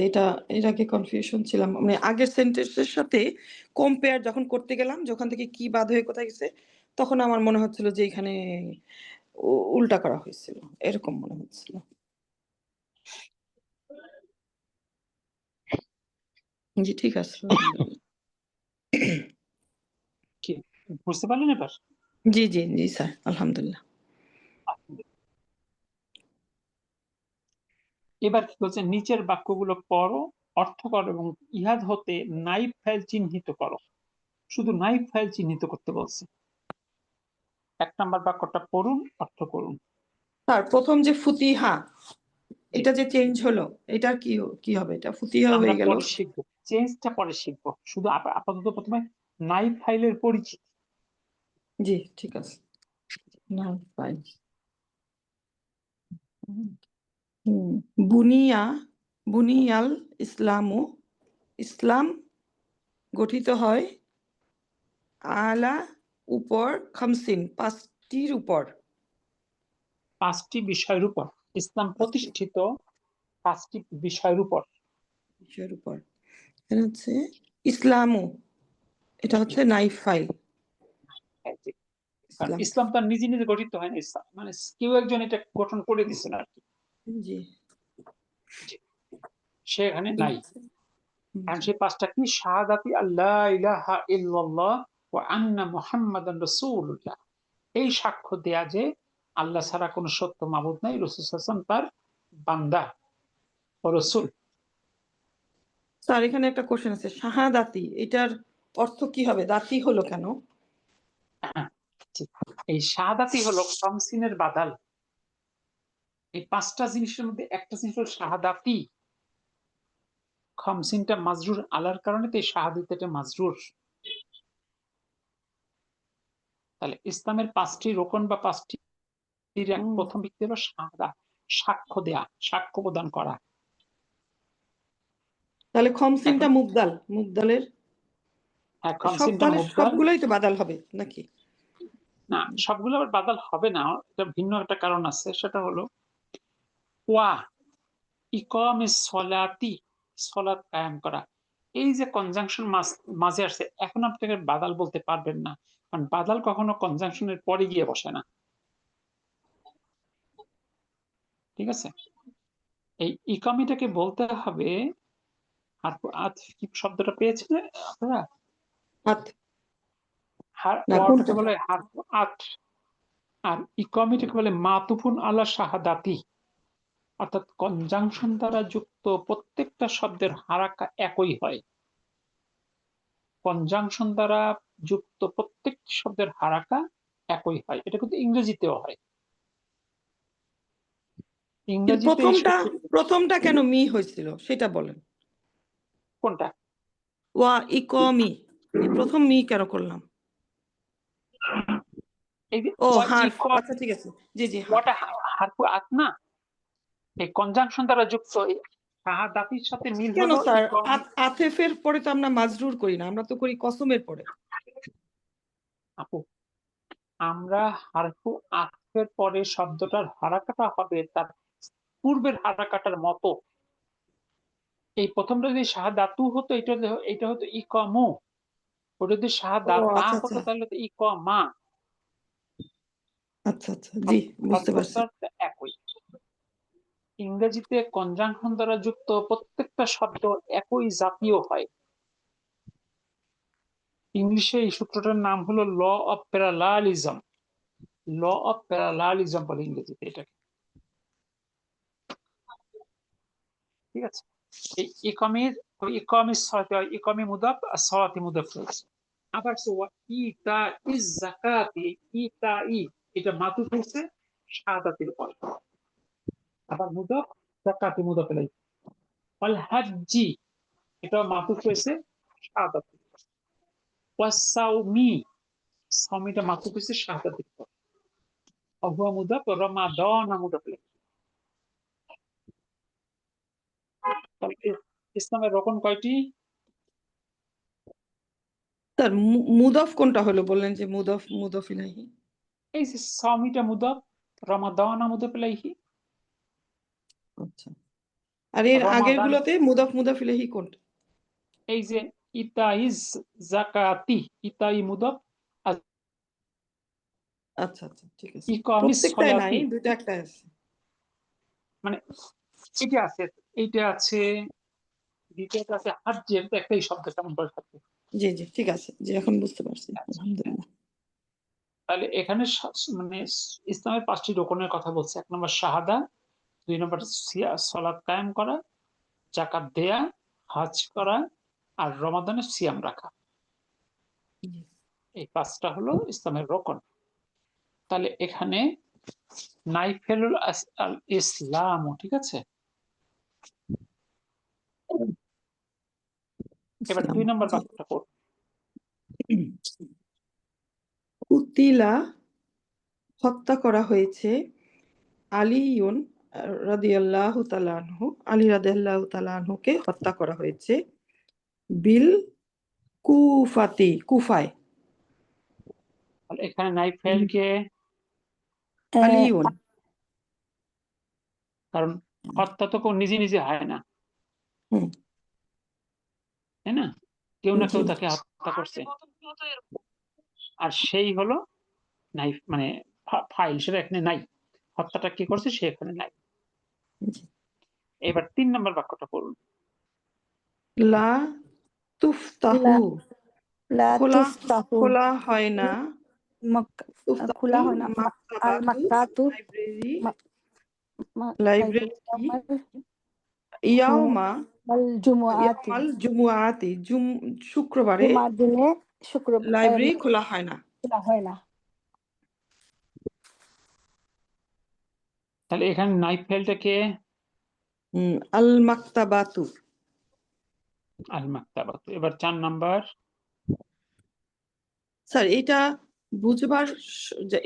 এটাকে কনফিউশন ছিলাম, মানে আগের সেন্টেন্সের সাথে কম্পেয়ার যখন করতে গেলাম, যখন থেকে কি বাদ হয়ে কোথায় গেছে, তখন আমার মনে হচ্ছিল যে এখানে উল্টা করা হয়েছিল, এরকম মনে হচ্ছিল। জি ঠিক আছে, আলহামদুলিল্লাহ। কি বুঝতে পারলেন এবার? জি জি জি স্যার, আলহামদুলিল্লাহ। এবার কি বলছে, নিচের বাক্যগুলো পড়ো, অর্থ করো এবং ইহাদ হতে নাইব ফাইল চিহ্নিত করো। শুধু নাইব ফাইল চিহ্নিত করতে বলছে। 1 নম্বর বাক্যটা পড়ুন, অর্থ করুন। স্যার প্রথম যে ফুতিহা, এটা যে চেঞ্জ হলো, এটার কি হবে? এটা ফুতিহা আমরা হয়ে গেল। পরে শিখবো, চেঞ্জটা পরে শিখবো। শুধু আপাতত প্রথমে নাইব ফাইলের পরিচিতি। জি ঠিক আছে, না ফাইন। বুনিয়াল ইসলামু, ইসলাম গঠিত হয় আলা উপর, খামসিন 5টির উপর। 5টি বিষয়ের উপর ইসলাম প্রতিষ্ঠিত, 5টি বিষয়ের উপর। বিষয়ের উপর এখানে হচ্ছে ইসলামু, এটা হচ্ছে নাইফ ফাইল। কারণ ইসলাম, ইসলাম তার নিজে নিজে গঠিত হয় না, মানে কেউ একজন এটা গঠন করে দিচ্ছেন আর কি, জি সে এখানে নাই। হুম, কারণ সেই 5টা কি? শাহাদাতি আল্লাহ ইলাহা ইল্লাল্লাহ ওয়া আন্না মুহাম্মাদান রাসূলুল্লাহ, এই সাক্ষ্য দেয়া যে আল্লাহ ছাড়া কোনো সত্য মাবুদ নাই, রাসূল সাল্লাল্লাহু আলাইহি ওয়াসাল্লাম তার বান্দা ও রাসূল। স্যার এখানে একটা কোশ্চেন আছে, শাহাদাতি এটার অর্থ কি হবে? দাতি হলো কেন? এই শাহাদাতি হলো খামসিনের বাদাল। এই 5টা জিনিসের মধ্যে একটা জিনিস হলো শাহাদাতি। খামসিনটা মাজরুর আলার কারণে তো এই শাহাদাতিটা মাজরুর। তাহলে ইসলামের 5টি রোকন বা 5টি প্রথম ভিত্তি হলো শাহাদা, সাক্ষ্য দেয়া, সাক্ষ্য প্রদান করা। তাহলে খমসিনটা মুবদালের হ্যাঁ, সব, খামসিনটা তাহলে মুবদাল। সবগুলোই তো বাদাল হবে নাকি? না, সবগুলো আবার বাদাল হবে না, এটা ভিন্ন একটা কারণ আছে। সেটা হলো ওয়া ইকামিস সলাতি, সলাত কায়েম করা। এই যে কনজাংশন মাঝে আসছে, এখন আপনাকে বাদাল বলতে পারবেন না, কারণ বাদাল কখনো কনজাংশনের পরে গিয়ে বসে না। ঠিক আছে, এই ইকামিটাকে বলতে হবে, আর কি শব্দটা পেয়েছেন আপনারা? হাত না ওয়াটাকে কোনটা? বলে হারফ আত, আর ইকামিটাকে বলে মাতুফুন আলা শাহাদাতি, অর্থাৎ কনজাংশন দ্বারা যুক্ত প্রত্যেকটা শব্দের হারাকা একই হয়। কনজাংশন দ্বারা যুক্ত প্রত্যেকটি শব্দের হারাকা একই হয়। এটা কিন্তু ইংরেজিতেও হয়। কিন্তু ইংরেজিতে এই প্রথমটা কেন মি হয়েছিল সেটা বলেন। কোনটা? ওয়া ইকমি, এই প্রথম মি কেন করলাম? এই যে ও ওয়া হার্ফ, ইকম, আচ্ছা ঠিক আছে, জি জি হার্ফ। ওয়াটা হারফ আত না, এই কনজাংশন দ্বারা যুক্ত এই শাহাদাতির সাথে মিল কেন হলো স্যার? ইকম। আতেফের পরে তো আমরা মাজরুর করি না, আমরা তো করি কসমের পরে। আপু, আমরা হারফু আতফের পরে শব্দটার হারাকাটা হবে তার পূর্বের হারাকাটার মতো। এই প্রথমটা যদি শাহাদাতু হতো, এটা হতো ইকমু। ওটা যদি ও শাহাদাতা আচ্ছা হতো আচ্ছা তাহলে তো ইকমা। আচ্ছা আচ্ছা, জি বুঝতে পারছি। অর্থটা একই। ইংরেজিতে কনজাংশন দ্বারা যুক্ত প্রত্যেকটা শব্দ একই জাতীয় হয়। ইংলিশে এই সূত্রটার নাম হলো law of parallelism. Law of parallelism বলে ইংরেজিতে এটাকে। ঠিক আছে, এই ইকামের ইকামের সালাতে হয় ইকামি মুদাফ আর সালাতি মুদাফ রয়েছে। আবার ইতা ইজ যাকাতি ইতা এটা মাতুফ হয়েছে শাহাদাতের উপর। আবার মুদাফ যাকাতি মুদাফ ইলাইহি। ওয়াল হাজ্জি এটা মাতুফ হয়েছে শাহাদাতের উপর। ওয়াস সাওমি সাওমিটা মাতুফ হয়েছে শাহাদাতের উপর। হুয়া মুদাফ রমাদান মুদাফ ইলাইহি। তাহলে ইসলামের রকন কয়টি? স্যার মুদফ কোনটা হলো বললেন যে মুদফ ইলাইহি? এই যে সাওমিটা মুদাফ রমাদান মুদাফ ইলাইহি। আচ্ছা, আর এর আগের রমাদান গুলোতে মুদফ ইলাইহি কোনটা? এই যে ইতাইজ যাকাতি ইতাই মুদাফ আচ্ছা আচ্ছা, ঠিক আছে, ইকামিস প্রত্যেকটাই নাই, সলাতি দুইটা একটা আছে। মানে এটা আছে এইটা আছে দ্বিতীয়টা আছে হাজ্জের তো একটাই শব্দ কেমন করে থাকবে। জি জি, ঠিক আছে, জি এখন বুঝতে পারছি, আলহামদুলিল্লাহ। তাহলে এখানে মানে ইসলামের 5টি রকনের কথা বলছে। 1 নম্বর শাহাদা, 2 নম্বর সালাত কায়েম করা, যাকাত দেয়া, হজ করা আর রমাদানের সিয়াম রাখা। এই 5টা হলো ইসলামের রকন। তাহলে এখানে নাইফেলুল আল ইসলাম, ঠিক আছে। এবার 2 নম্বর বাক্যটা পড়ো। কুতিলা হত্যা করা হয়েছে আলীউন রাদিয়াল্লাহু তাআলা আনহু, আলী রাদিয়াল্লাহু তাআলা আনহুকে হত্যা করা হয়েছে বিল কুফায়। তাহলে এখানে নাইফেলকে আলীউন, কারণ হত্যা তো কেউ নিজে নিজে হয় না, হুম, তাই না? কেউ না কেউ জি। তাকে হত্যা করছে, আর সেই হলো নাইফ মানে ফাইল, সেটা এখানে নাই। হত্যাটা কি করছে সে এখানে নাই। জি। এবার 3 নম্বর বাক্যটা পড়ুন। লা তুফতাহু, লা খোলা তুফতাহু খোলা হয় না, খোলা তুফতাহু হয় না। আল মাকতাবাতু, মাক্তাতু লাইব্রেরি, লাইব্রেরি ইয়াউমা জুমুআতি, ইয়াউমাল জুমুআতি, শুক্রবারে জুমার দিনে শুক্রবার লাইব্রেরি খোলা হয় না। খোলা হয় না। তাহলে এখানে নাইফেলটা কে? আল মাকতাবাতু। আল মাকতাবাত। এবার 4 নাম্বার। স্যার এটা বুঝবার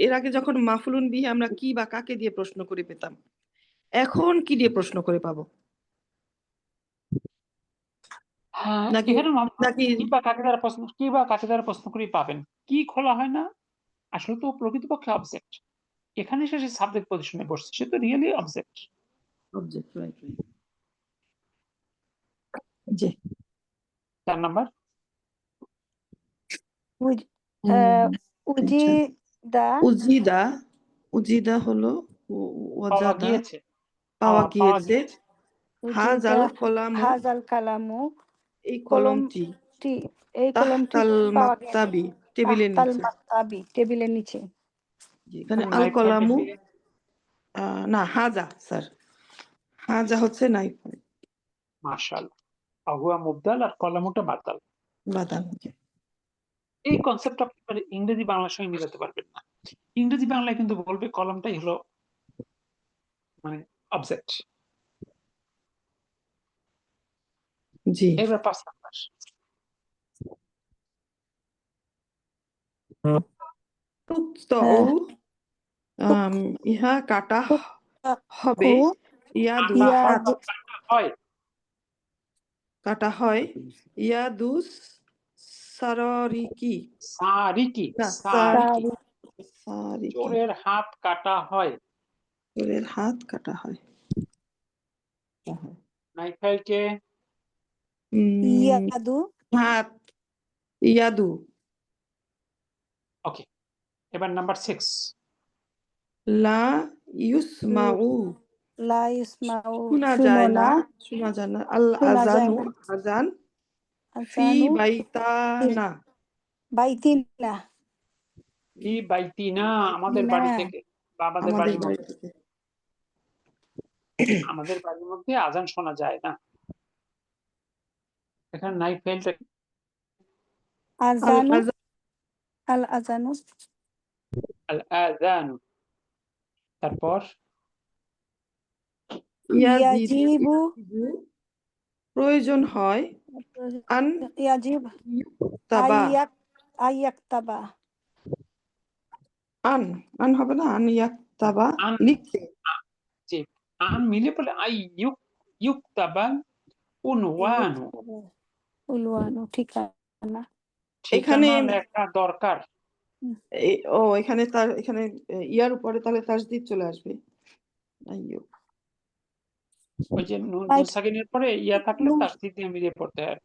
এর আগে যখন মাফুলুন বিহি আমরা কি বা কাকে দিয়ে প্রশ্ন করে পেতাম, এখন কি দিয়ে প্রশ্ন করে পাবো? হ্যাঁ, নাকি এখানে নাকি কি বা কাকে দ্বারা প্রশ্ন করে পাবেন। কি খোলা হয় না, আসলে তো প্রকৃতপক্ষে অবজেক্ট। এখানে সে সাবজেক্ট পজিশনে বসছে, সে তো রিয়েলি অবজেক্ট। Object, right. জি। 4 নাম্বার। উজিদা উজিদা হলো পাওয়া ওয়াজাদা, গিয়েছে, পাওয়া গিয়েছে। হাজাল উজিদা কলামু, হাজাল কালামু, এই কলমটি এই কলমটি তাহতাল পাওয়া গেছে মাকতাবি, টেবিলের তাহতাল নিচে। মাকতাবি, টেবিলের নিচে। এখানে এখানে আল নাইফ কলামু, ফেলকে না হাজা স্যার, হাজা হচ্ছে নাইফ, মাশাআল্লাহ, আহুয়া মুবদাল আর কলামুটা বাদাল। বাদাম। এই কনসেপ্ট আপনি ইংরেজি বাংলার সঙ্গে মিলাতে পারবেন না। ইংরেজি বাংলায় কিন্তু বলবে কলমটাই হলো মানে অবজেক্ট। জি। এবার 5 নাম্বার। হ্যাঁ। ইহা কাটা হবে, ইয়াদু ইয়াদু হয় কাটা হয়, ইয়াদুস সাররিকি, সারিকি, না সারিকি, সারিকি, চোরের হাত কাটা হয়। চোরের হাত কাটা হয়। নাইফেলকে ইয়াদু হাত, ইয়াদু। ওকে। এবার নাম্বার 6। লা ইউসমাউ, লা ইসমাউ শোনা শুনো যায় না, না, শোনা যায় না। আল শোনা যায় আজানু, না। আজান, ফি আজানু বাইতানা, বাইতিনা, ফি বাইতিনা, আমাদের বাইতিনা, বাড়ি থেকে বা আমাদের আমাদের বাড়ির বাড়ি মধ্যে। থেকে। আমাদের বাড়ির মধ্যে আজান শোনা যায় না। এখানে নাইফ ফাইলটা আল আজানু আজান আল আজানু আল আযান, তারপর ইয়াজিবু প্রয়োজন হয় আন ইয়াজিব তাবা আইয়াক্তাবা আন হবে না, আন ইয়াক্তাবা আন লিখতে। জি আন মিলে বলে আই ইউক্তাবা উনওয়ানু, উলওয়ানু ঠিকানা। এখানে ঠিকানা লেখা দরকার। এখানে এখানে ইয়ার উপরে তাহলে তাসদিদ চলে আসবে। আইয়ু ওই যে নুন Right. সাকিনের পরে ইয়া থাকলে নুন। তাসদিদ দিয়ে মিলিয়ে পড়তে হয়।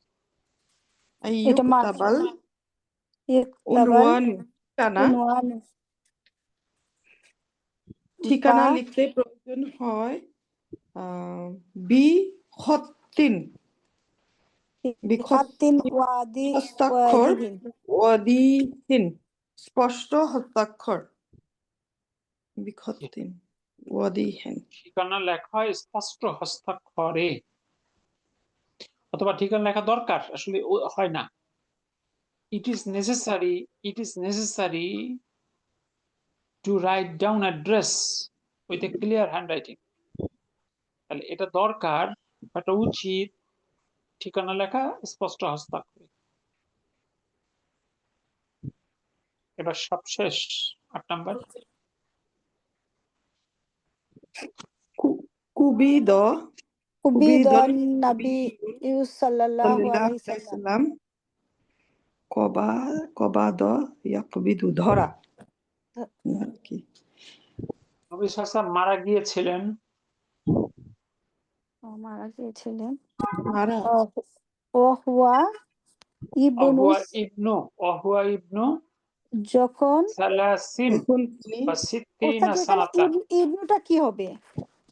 এটা মার আইয়ুক্তাবাল ইক্তাবাল উনওয়ানু ঠিকানা। উনওয়ানু ঠিকানা বা লিখতে প্রয়োজন হয় বি খত্তিন খাতিন ওয়াদি হস্তাক্ষর ওয়াদিহিন ওয়াদিহিন স্পষ্ট হস্তাক্ষর বিখত্তিন ওয়াদিহিন। ঠিকানা লেখা হয় স্পষ্ট হস্তাক্ষরে, অথবা ঠিকানা লেখা দরকার, আসলে হয় না। It is necessary to write down address with a clear handwriting. তাহলে এটা দরকার, এটা উচিত ঠিকানা লেখা স্পষ্ট হস্তাক্ষরে। এবার সবশেষ 8 নাম্বার। কুবিদ উবিদন নবী সাল্লাল্লাহু আলাইহি সাল্লাম সাল্লাম কবাদ ইয়াকবিদু ধরা আর কি। নবী সাল্লাল্লাহু মারা গিয়েছিলেন, মারা গিয়েছিলেন মারা ওহুয়া ইবনু অহুয়া ইবনু যখন সালাসিন যখন তিনি বা সিত্তিনা ওস্তাদ এখানে সানাতান। ইবনুটা কি হবে,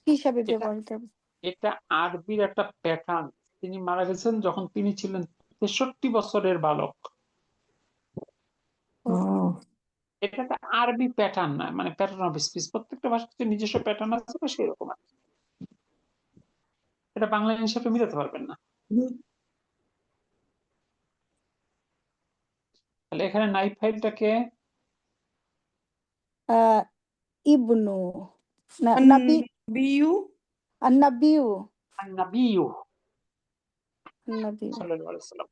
কি হিসাবে এটা ব্যবহৃত হবে? এটা আরবির একটা প্যাটার্ন। তিনি মারা গেছেন যখন তিনি ছিলেন 63 বছরের বালক। এটা একটা আরবি প্যাটার্ন না, মানে প্যাটার্ন অফ স্পিচ। প্রত্যেকটা ভাষার যে নিজস্ব প্যাটার্ন আছে সেই রকম আর কি। এটা বাংলা হিসাবে মিলাতে পারবেন না। তাহলে এখানে নাইফ ফাইলটাকে ইবনু নবী বিউ আন্নাবিউ আন-নাবিয়্যু আন্নাবিউ সাল্লাল্লাহু আলাইহি ওয়াসাল্লাম।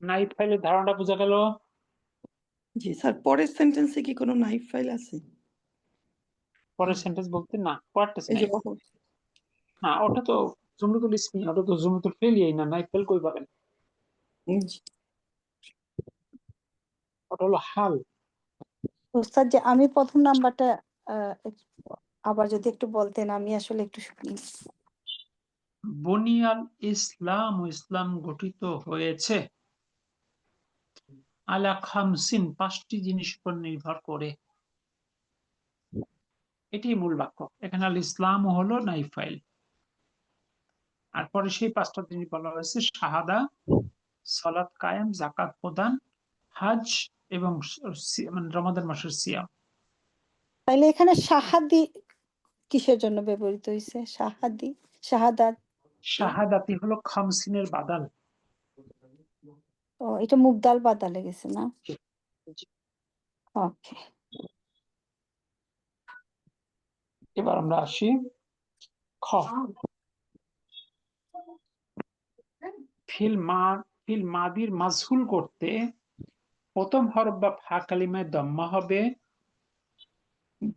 নাইফ ফাইলের ধারণাটা বোঝা গেল? জি স্যার, পরের সেন্টেন্সে কি কোনো নাইফ ফাইল আছে? পরের সেন্টেন্স বলতে না, পরেরটা এই যে নাই। না, ওটা তো জুমলাতুল ইসমিয়া, ওটা তো জুমলাতুল ফিলিয়াই না, নাইফ ফাইল কই পাবেন? জি। ওটা হলো হাল। ওস্তাদ যে আমি প্রথম নাম্বারটা আবার যদি একটু বলতেন, আমি আসলে একটু শুনি। বুনিয়াল ইসলাম, ইসলাম গঠিত হয়েছে আলা খামসিন, 5টি জিনিস উপর নির্ভর করে। এটি মূল বাক্য। এখানে আল ইসলাম হলো নাইফ ফাইল, আর পরে সেই 5টা জিনিস বলা হয়েছে: শাহাদা, সালাত কায়েম, যাকাত প্রদান, হজ এবং মানে রমাদান মাসের সিয়াম। তাইলে এখানে শাহাদি কিসের জন্য ব্যবহৃত হয়েছে? শাহাদাত শাহাদাতি হলো খামসিনের বাদাল। এটা মুবদাল বাদালে গেছে না? ওকে। এবার আমরা আসি খ। ফিল মাদির মাজহুল করতে প্রথম হরফ বা ফা কালিমায় দম্মা হবে,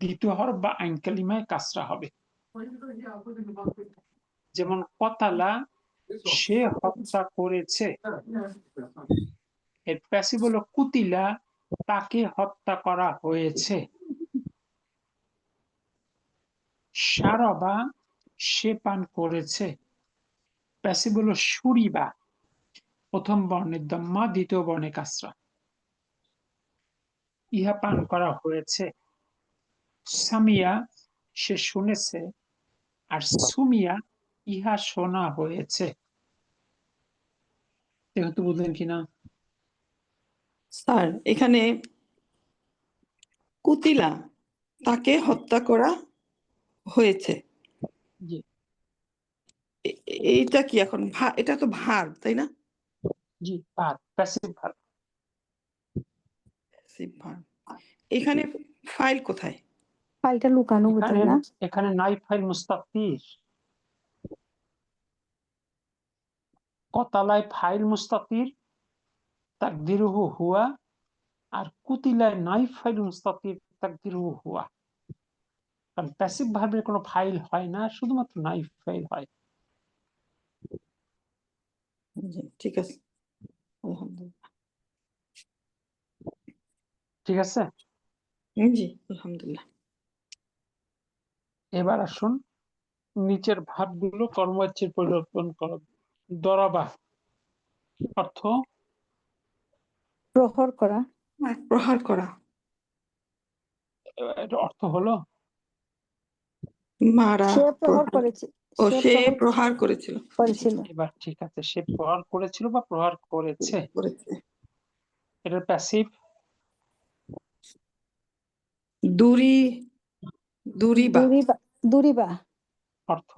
দ্বিতীয় হরফ বা আইন কালিমায় কাসরা হবে। যেমন কতালা, সে হত্যা করেছে। এর প্যাসিভ হলো কুতিলা, তাকে হত্যা করা হয়েছে। সারাবা, সে পান করেছে। প্যাসিভ হলো সুরিবা, প্রথম বর্ণের দম্মা, দ্বিতীয় বর্ণে কাসরা। ইহা পান করা হয়েছে। সামিয়া, সে শুনেছে। আর সুমিয়া, ইহা শোনা হয়েছে। দেখুন তো বুঝলেন কিনা? স্যার এখানে কুতিলা, তাকে হত্যা করা হয়েছে। জি। এইটা কি এখন এটা তো ভার্ব তাই না? জি, verb, passive verb. Passive verb। এখানে ফাইল কোথায়? ফাইলটা লুকানো বোধহয় এখানে না? এখানে নাই ফাইল মুস্তাফির, কতালায় ফাইল মুস্তাফির তাকদিরুহু হুয়া, আর কুতিলায় নাই ফাইল মুস্তাফির তাকদিরুহু হুয়া। কারণ প্যাসিভ ভার্বের কোনো ফাইল হয় না, শুধুমাত্র নাই ফাইল হয়। জি, ঠিক আছে, আলহামদুলিল্লাহ। ঠিক আছে, জি, আলহামদুলিল্লাহ। এবার আসুন নিচের ভার্বগুলো কর্মবাচ্যের পরিবর্তন করো। দরাবা অর্থ প্রহর করা। প্রহার করা, এর অর্থ হলো মারা, সে প্রহর প্রহার। করেছে, ও সে সে প্রহর প্রহার করেছিল, করেছিল। এবার ঠিক আছে, সে প্রহার করেছিল বা প্রহার করেছে, করেছে। এটার প্যাসিভ দূরি, দূরিবা, দুরিবা, অর্থ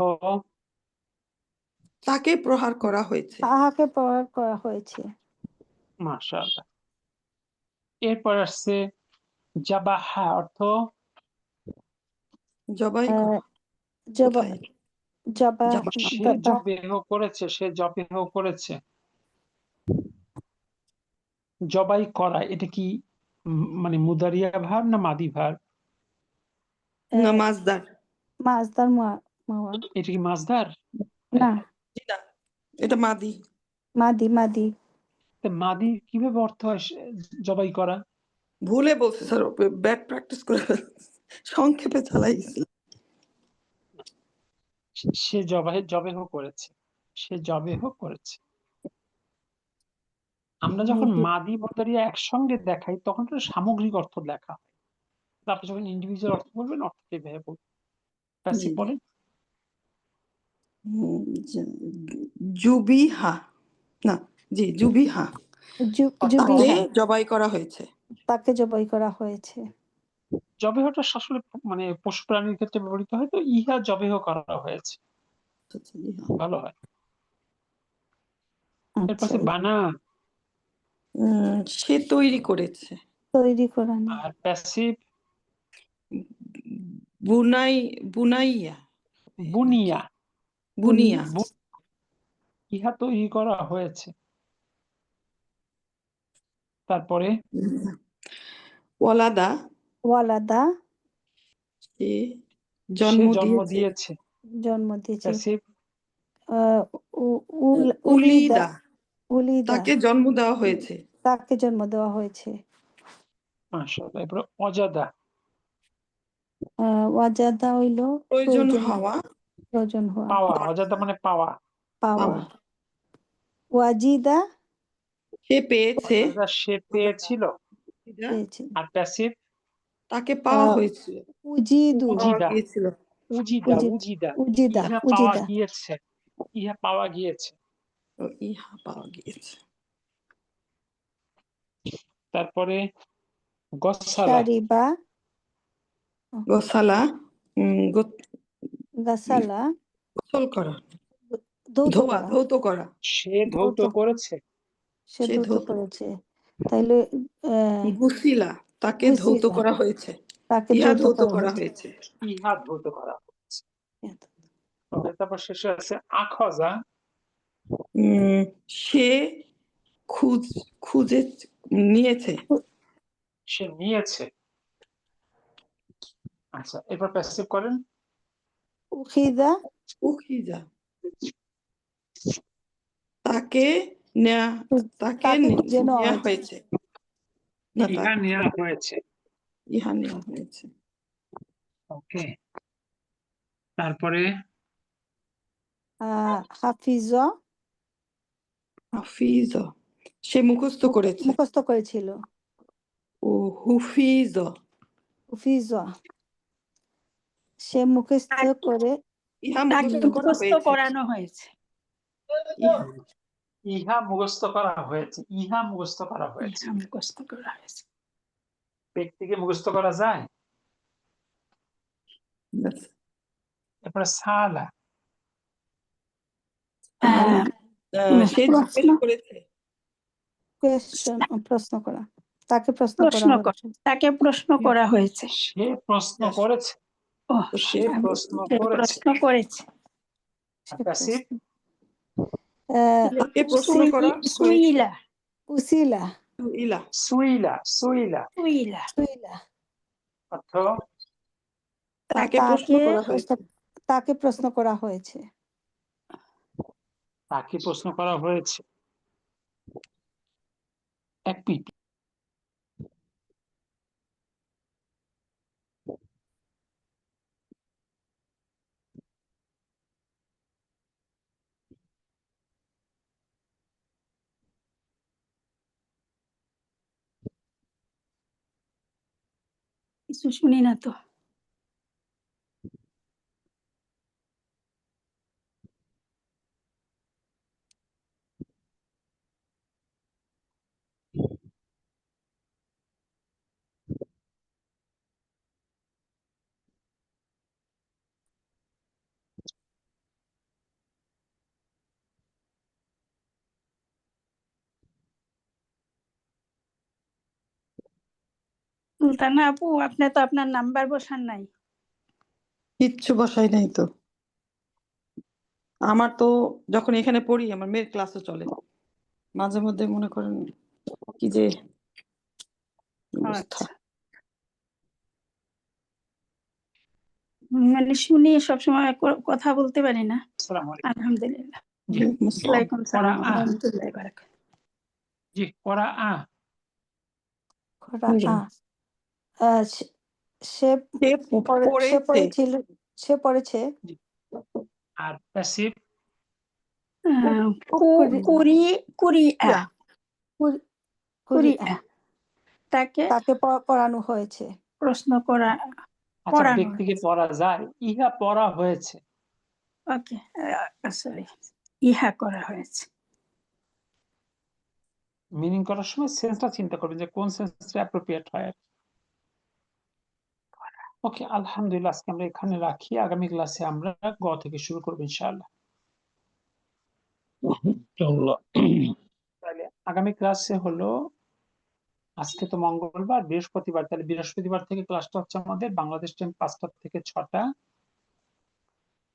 তাকে প্রহার করা হয়েছে। তাহাকে প্রহার করা হয়েছে। মাশাআল্লাহ। এরপর আসছে জাবাহা অর্থ জবাই করা। জবা কোথায়? জবা সে জবেহ করেছে, সে জবেহ করেছে। জবাই করা এটা কি মানে মুদারিয়া ভার্ব না মাদি ভার্ব? না, মাজদার। মাজদার মাওয়া এটা কি মাজদার? না, জি না, এটা মাদি। মাদি মাদি কিভাবে অর্থ হয় জবাই করা? ভুলে বলছে স্যার, ব্যাড প্র্যাকটিস করে সংক্ষেপে চালাইছিল। সে জবেহ করেছে, সে জবেহ করেছে। আমরা যখন মাদি মুদারিয়া একসঙ্গে দেখাই তখন তো সামগ্রিক অর্থ লেখা হয়। আপনি যখন ইন্ডিভিজুয়াল অর্থ বলবেন অর্থ কিভাবে বলবেন? প্যাসিভ বলেন। জুবিহা, না জি জুবিহা, তাকে জবাই করা হয়েছে। তাকে জবাই করা হয়েছে। জবেহটা আসলে মানে পশু প্রাণীর ক্ষেত্রে ব্যবহৃত হয়, তো ইহা জবেহ করা হয়েছে ভালো হয়। এরপর আচ্ছা, বানা, সে তৈরি করেছে। তৈরি করা না। আর প্যাসিভ বুনাইয়া, বুনিয়া, বুনিয়া, ইহা তৈরি করা হয়েছে। তারপরে ওয়ালাদা, সে সে জন্ম জন্ম দিয়েছে। দিয়েছে। প্যাসিভ উলিদা, উলিদা, তাকে জন্ম দেওয়া হয়েছে। তাকে জন্ম দেওয়া হয়েছে। মাশাআল্লাহ। এরপরে অজাদা, ওয়াজাদা হইল প্রয়োজন হওয়া, প্রয়োজন হওয়া, পাওয়া। অজাদা মানে পাওয়া। পাওয়া। ওয়াজিদা, সে পেয়েছে, অজাদা সে পেয়েছিল। পেয়েছে। আর প্যাসিভ তাকে পাওয়া হয়েছিল, উজিদু, উজিদা, গিয়েছিল। উজিদা, উজিদা, ইহা পাওয়া গিয়েছে, ইহা পাওয়া গিয়েছে। ইহা পাওয়া গিয়েছে। তারপরে গসালা, শারিবা, গোসালা, গাসালা, গোসল করা, ধৌত ধোয়া, করা। ধৌত করা। সে ধৌত করেছে। সে ধৌত করেছে। তাইলে গুসিলা, তাকে ধৌত গুসিলা, করা হয়েছে। তাকে ইহা ধৌত করা হয়েছে। ইহা ধৌত করা হয়েছে। তারপর শেষে আছে আখজা, সে খুঁজে নিয়েছে। সে নিয়েছে। আচ্ছা, এরপর প্যাসিভ করেন। উখিদা, উখিজা, তাকে খুঁজে নেওয়া নেওয়া হয়েছে। না, ইহা নেওয়া হয়েছে। ইহা নেওয়া হয়েছে। ওকে, তারপরে হাফিজ, সে মুখস্থ করেছে। মুখস্থ করেছিল। ও হুফিজ, সে মুখস্থ করে, ইহা মুখস্থ করানো হয়েছে। ইহা মুখস্থ করা হয়েছে। ইহা মুখস্থ করা হয়েছে। মুখস্থ করা হয়েছে। ব্যক্তিকে মুখস্থ করা যায়। এরপরে সালা, আহ, সে প্রশ্ন জিজ্ঞেস করেছে প্রশ্ন করা, তাকে প্রশ্ন করা প্রশ্ন হয়েছে। তাকে প্রশ্ন করা হয়েছে। সে প্রশ্ন করেছে। ও তো সে সে প্রশ্ন সে করেছে। প্রশ্ন করেছে। সে প্যাসিভ প্রশ্ন- আহ, তাকে প্রশ্ন করা হয়েছে সুইলা উসিলা ইলা সুইলা সুইলা সুইলা সুইলা অর্থ তাকে প্রশ্ন করা হয়েছে তাকে প্রশ্ন করা হয়েছে। তাকে প্রশ্ন করা হয়েছে। এক মিনিট। কিছু শুনি না তো। সুলতানা আপু, আপনি তো আপনার নাম্বার বসান নাই। কিচ্ছু বসাই নাই তো। আমার তো যখন এখানে পড়ি আমার মেয়ের ক্লাসও চলে, মাঝে মধ্যে মনে করেন কি যে অবস্থা। আচ্ছা, মানে শুনি সবসময় কথা বলতে পারি না। আসসালামু আলাইকুম। আলহামদুলিল্লাহ। জি ওয়ালাইকুম আসসালাম। ওয়ালাইকুম সালাম পড়া আ। রাহমাতুল্লাহি ওয়া বারাকাতুহু। জি করা আ। করা জি। সে সে পড়েছে পড়েছিল, সে পড়েছে। জি। আর প্যাসিভ কুরিআ কুরি- কুরিআ তাকে তাকে পড়ানো হয়েছে। প্রশ্ন করা আচ্ছা পড়ানো ব্যক্তিকে পড়া যায়, ইহা পড়া হয়েছে। ওকে, সরি, ইহা করা হয়েছে। মিনিং করার সময় সেন্সটা চিন্তা করবেন যে কোন সেন্সটা অ্যাপ্রোপ্রিয়েট হয়। ওকে, আলহামদুলিল্লাহ আজকে আমরা এখানে রাখি। আগামী ক্লাসে আমরা গ থেকে শুরু করবো ইনশাআল্লাহ। ইনশাআল্লাহ। তাহলে আগামী ক্লাসে হলো, আজকে তো মঙ্গলবার, বৃহস্পতিবার, তাহলে বৃহস্পতিবার থেকে ক্লাসটা হচ্ছে আমাদের বাংলাদেশ টাইম 5টা থেকে 6টা,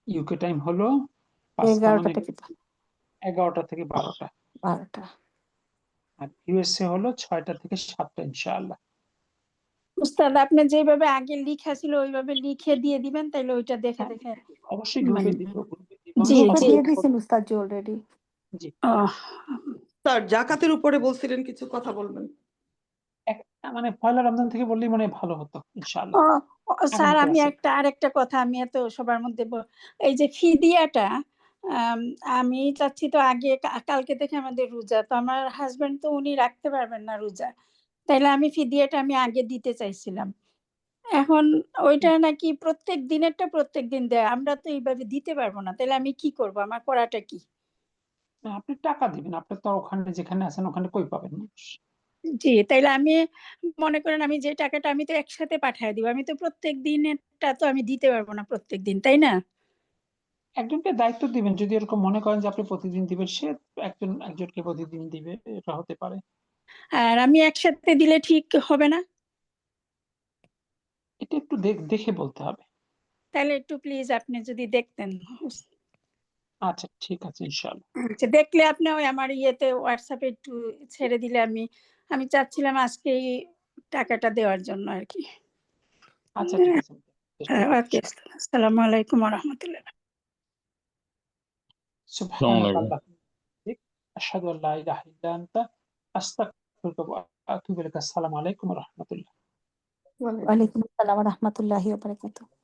ইউকে টাইম হলো 11টা থেকে 11টা থেকে 12টা, 12টা। আর ইউএসএ হলো 6টা থেকে 7টা ইনশাআল্লাহ। উস্তাদ, আপনি যেভাবে আগে লিখা ছিল ওইভাবে লিখে দিয়ে দিবেন, তাইলে ওইটা দেখে দেখে অবশ্যই গ্রুপে মানে- দিব, জি, গ্রুপে জি। দিয়ে দিয়েছেন উস্তাদ জি অলরেডি। জি। স্যার জাকাতের উপরে বলছিলেন কিছু কথা বলবেন। মানে পয়লা রমজান থেকে বললেই মনে হয় ভালো হতো ইনশাআল্লাহ। স্যার, আগামী আমি ক্লাসে। আরেকটা কথা, আমি এত সবার মধ্যে এই যে ফিদিয়াটা, আমি চাচ্ছি তো আগে কালকে থেকে আমাদের রোজা, তো আমার হাজবেন্ড তো উনি রাখতে পারবেন না রোজা, তাইলে আমি ফিদিয়াটা আমি আগে দিতে চাইছিলাম। এখন ওইটা নাকি প্রত্যেক দিনেরটা প্রত্যেক দিন দেয়, আমরা তো এইভাবে দিতে পারবো না, তাহলে আমি কি করব? আমার করাটা কি? আপনি টাকা দিবেন, আপনি তো ওখানে যেখানে আছেন ওখানে কই পাবেন না। জি, তাইলে আমি মনে করেন আমি যে টাকাটা আমি তো একসাথে পাঠিয়ে দিব, আমি তো প্রত্যেক দিনেরটা তো আমি দিতে পারবো না প্রত্যেক দিন, তাই না? একজনকে দায়িত্ব দিবেন, যদি এরকম মনে করেন যে আপনি প্রতিদিন দিবেন, সে একজনকে প্রতিদিন দিবে, এটা হতে পারে। আর আমি একসাথে দিলে ঠিক হবে না? এটা একটু দেখে বলতে হবে। তাহলে একটু প্লিজ আপনি যদি দেখতেন। আচ্ছা ঠিক আছে ইনশাআল্লাহ। আচ্ছা, দেখলে আপনি ওই আমার ইয়েতে হোয়াটসঅ্যাপে একটু ছেড়ে দিলে আমি চাচ্ছিলাম আজকে এই টাকাটা দেওয়ার জন্য আর কি। আচ্ছা ঠিক আছে, চেষ্টা করব। ওকে, আসসালামু আলাইকুম ওয়া রাহমাতুল্লাহ। সুবহানাকা আল্লাহুম্মা আশহাদু আল্লা ইলাহা ইল্লা আনতা আস্তাগফিরুকা ওয়া আতুবু ইলাইক। আসসালামু আলাইকুম ওয়া রাহমাতুল্লাহ। ওয়ালাইকুম আসসালাম ওয়া রাহমাতুল্লাহি ওয়া বারাকাতুহু।